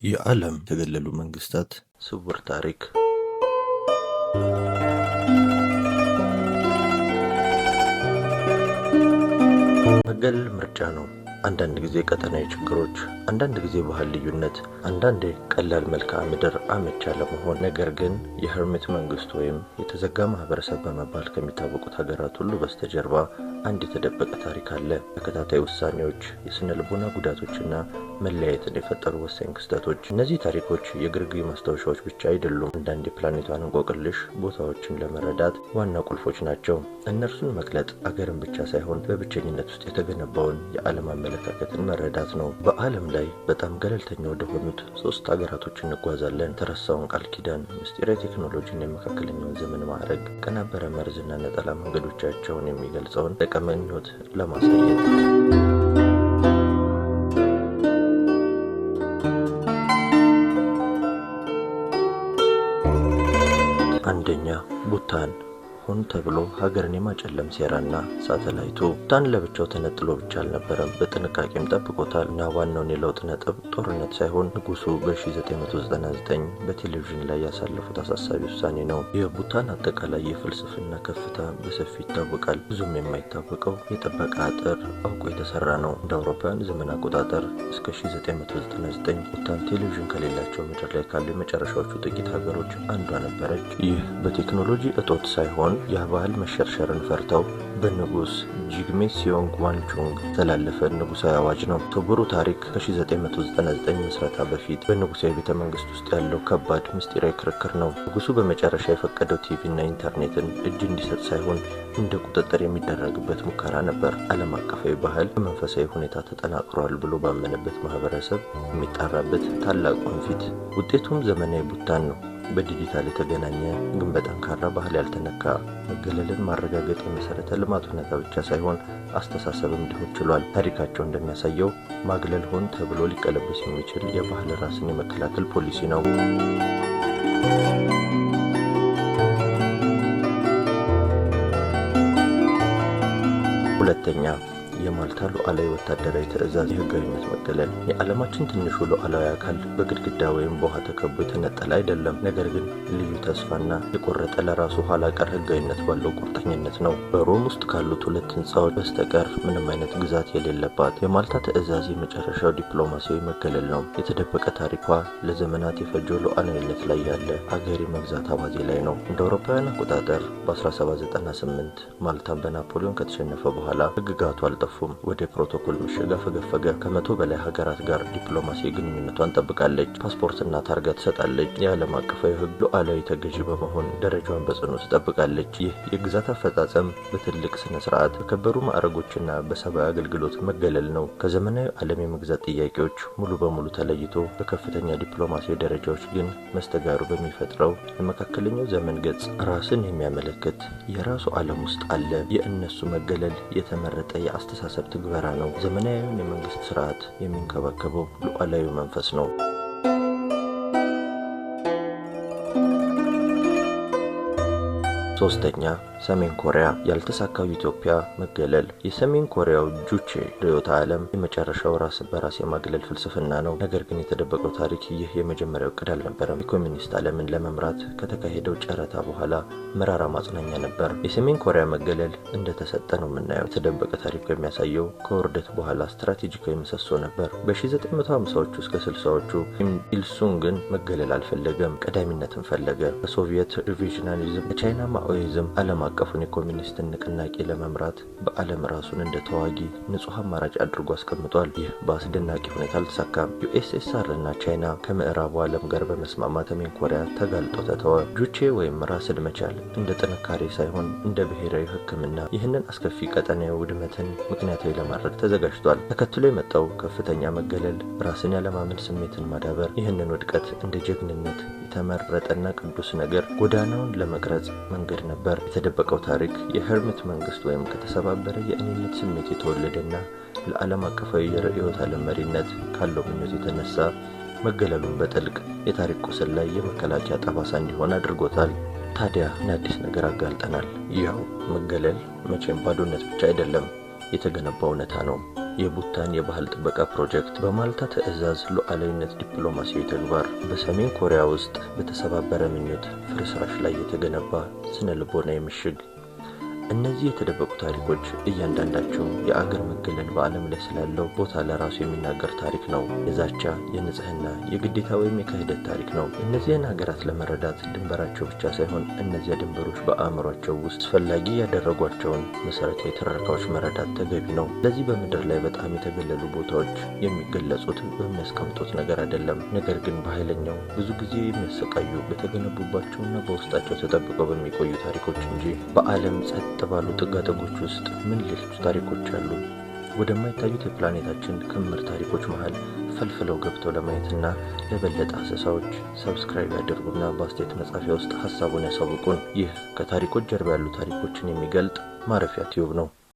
የዓለም የተገለሉ መንግስታት ስውር ታሪክ። መገለል ምርጫ ነው። አንዳንድ ጊዜ ቀጠናዊ ችግሮች፣ አንዳንድ ጊዜ ባህል ልዩነት፣ አንዳንዴ ቀላል መልክዓ ምድር አመቺ አለመሆን። ነገር ግን የሄርሚት መንግስት ወይም የተዘጋ ማህበረሰብ በመባል ከሚታወቁት ሀገራት ሁሉ በስተጀርባ አንድ የተደበቀ ታሪክ አለ። ተከታታይ ውሳኔዎች፣ የስነ ልቦና ጉዳቶችና መለያየትን የፈጠሩ ወሳኝ ክስተቶች። እነዚህ ታሪኮች የግርግር ማስታወሻዎች ብቻ አይደሉም። አንዳንድ የፕላኔቷን እንቆቅልሽ ቦታዎችን ለመረዳት ዋና ቁልፎች ናቸው። እነርሱን መግለጥ አገርን ብቻ ሳይሆን በብቸኝነት ውስጥ የተገነባውን የዓለም አመለካከትን መረዳት ነው። በዓለም ላይ በጣም ገለልተኛ ወደሆኑት 3 ሀገራቶች እንጓዛለን። የተረሳውን ቃል ኪዳን፣ ምስጢራዊ ቴክኖሎጂን፣ የመካከለኛውን ዘመን ማዕረግ፣ ቀናበረ መርዝና ነጠላ መንገዶቻቸውን የሚገልጸውን ጠቀመኞት ለማሳየት። አንደኛ፣ ቡታን። ሆን ተብሎ ሀገርን የማጨለም ሴራና ሳተላይቱ። ቡታን ለብቻው ተነጥሎ ብቻ አልነበረም፣ በጥንቃቄም ጠብቆታል። እና ዋናውን የለውጥ ነጥብ ጦርነት ሳይሆን ንጉሱ በ1999 በቴሌቪዥን ላይ ያሳለፉት አሳሳቢ ውሳኔ ነው። የቡታን አጠቃላይ የፍልስፍና ከፍታ በሰፊ ይታወቃል። ብዙም የማይታወቀው የጥበቃ አጥር አውቆ የተሰራ ነው። እንደ አውሮፓውያን ዘመን አቆጣጠር እስከ 1999 ቡታን ቴሌቪዥን ከሌላቸው ምድር ላይ ካሉ የመጨረሻዎቹ ጥቂት ሀገሮች አንዷ ነበረች። ይህ በቴክኖሎጂ እጦት ሳይሆን የባህል መሸርሸርን ፈርተው በንጉስ ጂግሜ ሲዮንግ ዋንቹንግ ተላለፈ ንጉሳዊ አዋጅ ነው። ክቡሩ ታሪክ ከ1999 ምስረታ በፊት በንጉሳዊ ቤተ መንግስት ውስጥ ያለው ከባድ ምስጢራዊ ክርክር ነው። ንጉሱ በመጨረሻ የፈቀደው ቲቪና ኢንተርኔትን እጅ እንዲሰጥ ሳይሆን እንደ ቁጥጥር የሚደረግበት ሙከራ ነበር። ዓለም አቀፋዊ ባህል በመንፈሳዊ ሁኔታ ተጠናክሯል ብሎ ባመነበት ማህበረሰብ የሚጣራበት ታላቅ ወንፊት። ውጤቱም ዘመናዊ ቡታን ነው። በዲጂታል የተገናኘ ግን በጠንካራ ባህል ያልተነካ፣ መገለልን ማረጋገጥ የመሰረተ ልማት ሁኔታ ብቻ ሳይሆን አስተሳሰብም ሊሆን ችሏል። ታሪካቸው እንደሚያሳየው ማግለል ሆን ተብሎ ሊቀለበስ የሚችል የባህል ራስን የመከላከል ፖሊሲ ነው። ሁለተኛ፣ የማልታ ሉዓላዊ ወታደራዊ ትዕዛዝ። የህጋዊነት መገለል። የዓለማችን ትንሹ ሉዓላዊ አካል በግድግዳ ወይም በውሃ ተከቦ የተነጠለ አይደለም። ነገር ግን ልዩ ተስፋና የቆረጠ ለራሱ ኋላ ቀር ህጋዊነት ባለው ቁርጠኝነት ነው። በሮም ውስጥ ካሉት 2 ህንፃዎች በስተቀር ምንም አይነት ግዛት የሌለባት የማልታ ትዕዛዝ የመጨረሻው ዲፕሎማሲያዊ መገለል ነው። የተደበቀ ታሪኳ ለዘመናት የፈጀው ሉዓላዊነት ላይ ያለ አገር መግዛት አባዜ ላይ ነው። እንደ አውሮፓውያን አቆጣጠር በ1798 ማልታ በናፖሊዮን ከተሸነፈ በኋላ ህግጋቱ አልጠፉም። ወደ ፕሮቶኮል ምሽግ አፈገፈገ። ከ100 በላይ ሀገራት ጋር ዲፕሎማሲያዊ ግንኙነቷን ጠብቃለች። ፓስፖርትና ታርጋ ትሰጣለች። የዓለም አቀፋዊ ህግ ሉዓላዊ ተገዢ በመሆን ደረጃዋን በጽኑ ትጠብቃለች። ይህ የግዛት አፈጻጸም በትልቅ ስነ ስርዓት፣ በከበሩ ማዕረጎችና በሰብአዊ አገልግሎት መገለል ነው። ከዘመናዊ ዓለም የመግዛት ጥያቄዎች ሙሉ በሙሉ ተለይቶ በከፍተኛ ዲፕሎማሲያዊ ደረጃዎች ግን መስተጋሩ በሚፈጥረው የመካከለኛው ዘመን ገጽ ራስን የሚያመለክት የራሱ ዓለም ውስጥ አለ። የእነሱ መገለል የተመረጠ የአስተሳሰብ ትግበራ ነው። ዘመናዊውን የመንግስት ስርዓት የሚንከባከበው ሉዓላዊ መንፈስ ነው። ሶስተኛ፣ ሰሜን ኮሪያ። ያልተሳካው ኢትዮጵያ መገለል። የሰሜን ኮሪያው ጁቼ ርዕዮተ ዓለም የመጨረሻው ራስ በራስ የማግለል ፍልስፍና ነው። ነገር ግን የተደበቀው ታሪክ ይህ የመጀመሪያው ዕቅድ አልነበረም። የኮሚኒስት ዓለምን ለመምራት ከተካሄደው ጨረታ በኋላ መራራ ማጽናኛ ነበር። የሰሜን ኮሪያ መገለል እንደተሰጠ ነው የምናየው። የተደበቀ ታሪክ የሚያሳየው ከውርደት በኋላ ስትራቴጂካዊ ምሰሶ ነበር። በ1950ዎቹ እስከ 60ዎቹ ኪም ኢልሱንግን መገለል አልፈለገም፣ ቀዳሚነትን ፈለገ። በሶቪየት ሪቪዥናሊዝም፣ በቻይና ማኦይዝም ዓለም አቀፉን የኮሚኒስትን ንቅናቄ ለመምራት በዓለም ራሱን እንደ ተዋጊ ንጹህ አማራጭ አድርጎ አስቀምጧል። ይህ በአስደናቂ ሁኔታ አልተሳካም። ዩኤስኤስአር እና ቻይና ከምዕራቡ ዓለም ጋር በመስማማት ሰሜን ኮሪያ ተጋልጦ ተተወ። ጁቼ ወይም ራስን መቻል እንደ ጥንካሬ ሳይሆን እንደ ብሔራዊ ሕክምና ይህንን አስከፊ ቀጠናዊ ውድመትን ምክንያታዊ ለማድረግ ተዘጋጅቷል። ተከትሎ የመጣው ከፍተኛ መገለል፣ ራስን ያለማመን ስሜትን ማዳበር፣ ይህንን ውድቀት እንደ ጀግንነት የተመረጠና ቅዱስ ነገር ጎዳናውን ለመቅረጽ መንገድ ነበር። የተደበቀው ታሪክ የሄርሚት መንግስት ወይም ከተሰባበረ የእኔነት ስሜት የተወለደና ለዓለም አቀፋዊ የርዕዮተ ዓለም መሪነት ካለው ምኞት የተነሳ መገለሉን በጥልቅ የታሪክ ቁስል ላይ የመከላከያ ጠባሳ እንዲሆን አድርጎታል። ታዲያ አዲስ ነገር አጋልጠናል። ያው መገለል መቼም ባዶነት ብቻ አይደለም፣ የተገነባ እውነታ ነው። የቡታን የባህል ጥበቃ ፕሮጀክት፣ በማልታ ትዕዛዝ ሉዓላዊነት ዲፕሎማሲያዊ ተግባር፣ በሰሜን ኮሪያ ውስጥ በተሰባበረ ምኞት ፍርስራሽ ላይ የተገነባ ስነ ልቦናዊ ምሽግ። እነዚህ የተደበቁ ታሪኮች እያንዳንዳቸው የአገር መገለል በዓለም ላይ ስላለው ቦታ ለራሱ የሚናገር ታሪክ ነው። የዛቻ፣ የንጽህና፣ የግዴታ ወይም የክህደት ታሪክ ነው። እነዚያን ሀገራት ለመረዳት ድንበራቸው ብቻ ሳይሆን እነዚያ ድንበሮች በአእምሯቸው ውስጥ አስፈላጊ ያደረጓቸውን መሰረታዊ ትረካዎች መረዳት ተገቢ ነው። ስለዚህ በምድር ላይ በጣም የተገለሉ ቦታዎች የሚገለጹት በሚያስቀምጡት ነገር አይደለም፣ ነገር ግን በኃይለኛው ብዙ ጊዜ የሚያሰቃዩ በተገነቡባቸውና በውስጣቸው ተጠብቀው በሚቆዩ ታሪኮች እንጂ በዓለም ጸጥ ባሉ ጥጋጥጎች ውስጥ ምን ሌሎች ታሪኮች አሉ? ወደማይታዩት የፕላኔታችን ክምር ታሪኮች መሃል ፈልፍለው ገብተው ለማየትና ለበለጠ አሰሳዎች ሰብስክራይብ ያደርጉና በአስተያየት መጻፊያ ውስጥ ሀሳቡን ያሳውቁን። ይህ ከታሪኮች ጀርባ ያሉ ታሪኮችን የሚገልጥ ማረፊያ ቲዩብ ነው።